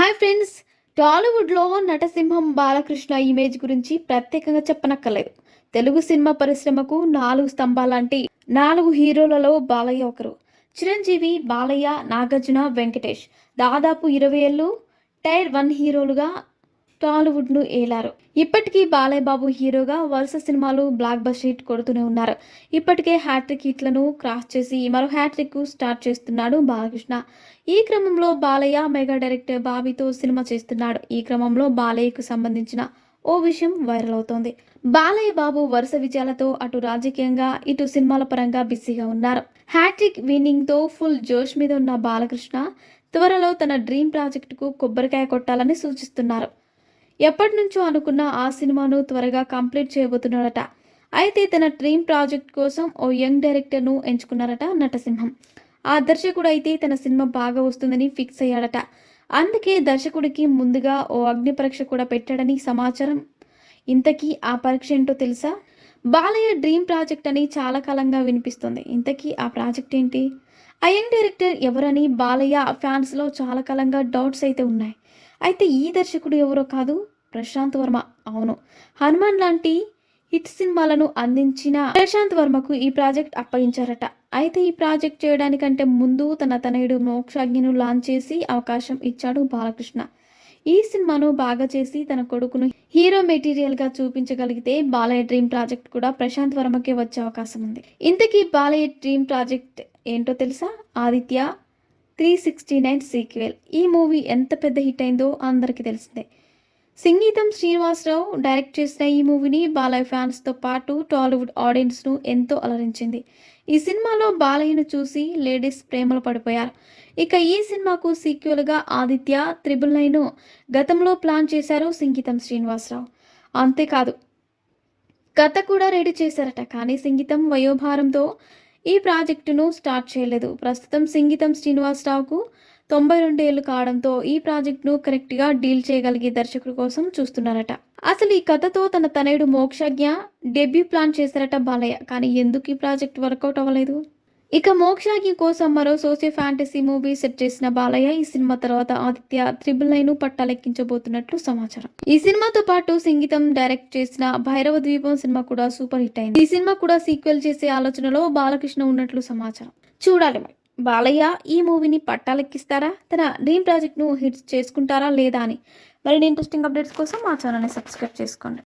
Hi friends, టాలీవుడ్లో నటసింహం Balakrishna image గురించి ప్రత్యేకంగా చెప్పనక్కర్లేదు. తెలుగు సినిమా పరిశ్రమకు 4 స్తంభాలాంటి 4 హీరోలలో బాలయ్య ఒకరు. చిరంజీవి, బాలయ్య, నాగార్జున, వెంకటేష్ దాదాపు 20 ఏళ్ళు టైర్ 1 హీరోలుగా టాలీవుడ్ను ఏలారు. ఇప్పటికీ బాలయ్య బాబు హీరోగా వరుస సినిమాలు బ్లాక్ బస్టర్ హిట్ కొడుతూనే ఉన్నారు. ఇప్పటికే హ్యాట్రిక్ హిట్లను క్రాస్ చేసి మరో హ్యాట్రిక్ స్టార్ట్ చేస్తున్నాడు బాలకృష్ణ. ఈ క్రమంలో బాలయ్య మెగా డైరెక్టర్ బాబీతో సినిమా చేస్తున్నాడు. ఈ క్రమంలో బాలయ్యకు సంబంధించిన ఓ విషయం వైరల్ అవుతోంది. బాలయ్య బాబు వరుస విజయాలతో అటు రాజకీయంగా ఇటు సినిమాల పరంగా బిజీగా ఉన్నారు. హ్యాట్రిక్ విన్నింగ్ తో ఫుల్ జోష్ మీద ఉన్న బాలకృష్ణ త్వరలో తన డ్రీమ్ ప్రాజెక్టుకు కొబ్బరికాయ కొట్టాలని సూచిస్తున్నారు. ఎప్పటి నుంచో అనుకున్న ఆ సినిమాను త్వరగా కంప్లీట్ చేయబోతున్నాడట. అయితే తన డ్రీమ్ ప్రాజెక్ట్ కోసం ఓ యంగ్ డైరెక్టర్ను ఎంచుకున్నారట నటసింహం. ఆ దర్శకుడు అయితే తన సినిమా బాగా వస్తుందని ఫిక్స్ అయ్యాడట. అందుకే దర్శకుడికి ముందుగా ఓ అగ్ని పరీక్ష కూడా పెట్టాడని సమాచారం. ఇంతకీ ఆ పరీక్ష ఏంటో తెలుసా? బాలయ్య డ్రీమ్ ప్రాజెక్ట్ అని చాలా కాలంగా వినిపిస్తుంది. ఇంతకీ ఆ ప్రాజెక్ట్ ఏంటి? ఆ యంగ్ డైరెక్టర్ ఎవరని బాలయ్య ఫ్యాన్స్లో చాలా కాలంగా డౌట్స్ అయితే ఉన్నాయి. అయితే ఈ దర్శకుడు ఎవరో కాదు, ప్రశాంత్ వర్మ. అవును, హనుమాన్ లాంటి హిట్ సినిమాలను అందించిన ప్రశాంత్ వర్మకు ఈ ప్రాజెక్ట్ అప్పగించారట. అయితే ఈ ప్రాజెక్ట్ చేయడానికంటే ముందు తన తనయుడు మోక్షాజ్ఞను లాంచ్ చేసి అవకాశం ఇచ్చాడు బాలకృష్ణ. ఈ సినిమాను బాగా చేసి తన కొడుకును హీరో మెటీరియల్గా చూపించగలిగితే బాలయ్య డ్రీమ్ ప్రాజెక్ట్ కూడా ప్రశాంత్ వర్మకే వచ్చే అవకాశం ఉంది. ఇంతకీ బాలయ్య డ్రీమ్ ప్రాజెక్ట్ ఏంటో తెలుసా? ఆదిత్య 369 సీక్వెల్. ఈ మూవీ ఎంత పెద్ద హిట్ అయిందో అందరికీ తెలిసిందే. సంగీతం శ్రీనివాసరావు డైరెక్ట్ చేసిన ఈ మూవీని బాలయ్య ఫ్యాన్స్తో పాటు టాలీవుడ్ ఆడియన్స్ను ఎంతో అలరించింది. ఈ సినిమాలో బాలయ్యను చూసి లేడీస్ ప్రేమలో పడిపోయారు. ఇక ఈ సినిమాకు సీక్వెల్గా ఆదిత్య 999 గతంలో ప్లాన్ చేశారు సంగీతం శ్రీనివాసరావు. అంతేకాదు, కథ కూడా రెడీ చేశారట. కానీ సంగీతం వయోభారంతో ఈ ప్రాజెక్టును స్టార్ట్ చేయలేదు. ప్రస్తుతం సంగీతం శ్రీనివాసరావుకు 92 ఏళ్లు కావడంతో ఈ ప్రాజెక్టును కరెక్ట్గా డీల్ చేయగలిగే దర్శకుడి కోసం చూస్తున్నారట. అసలు ఈ కథతో తన తనయుడు మోక్షజ్ఞ డెబ్యూ ప్లాన్ చేశారట బాలయ్య. కానీ ఎందుకు ఈ ప్రాజెక్ట్ వర్కౌట్ అవ్వలేదు? ఇక మోక్షజ్ఞ కోసం మరో సోషియో ఫ్యాంటసీ మూవీ సెట్ చేసిన బాలయ్య ఈ సినిమా తర్వాత ఆదిత్య 999 పట్టాలెక్కించబోతున్నట్లు సమాచారం. ఈ సినిమాతో పాటు సంగీతం డైరెక్ట్ చేసిన భైరవ ద్వీపం సినిమా కూడా సూపర్ హిట్ అయింది. ఈ సినిమా కూడా సీక్వెల్ చేసే ఆలోచనలో బాలకృష్ణ ఉన్నట్లు సమాచారం. చూడాలి మరి బాలయ్య ఈ మూవీని పట్టాలెక్కిస్తారా, తన డ్రీమ్ ప్రాజెక్ట్ ను హిట్ చేసుకుంటారా లేదా అని. మరిన్ని ఇంట్రెస్టింగ్ అప్డేట్స్ కోసం మా ఛానల్ని సబ్స్క్రైబ్ చేసుకోండి.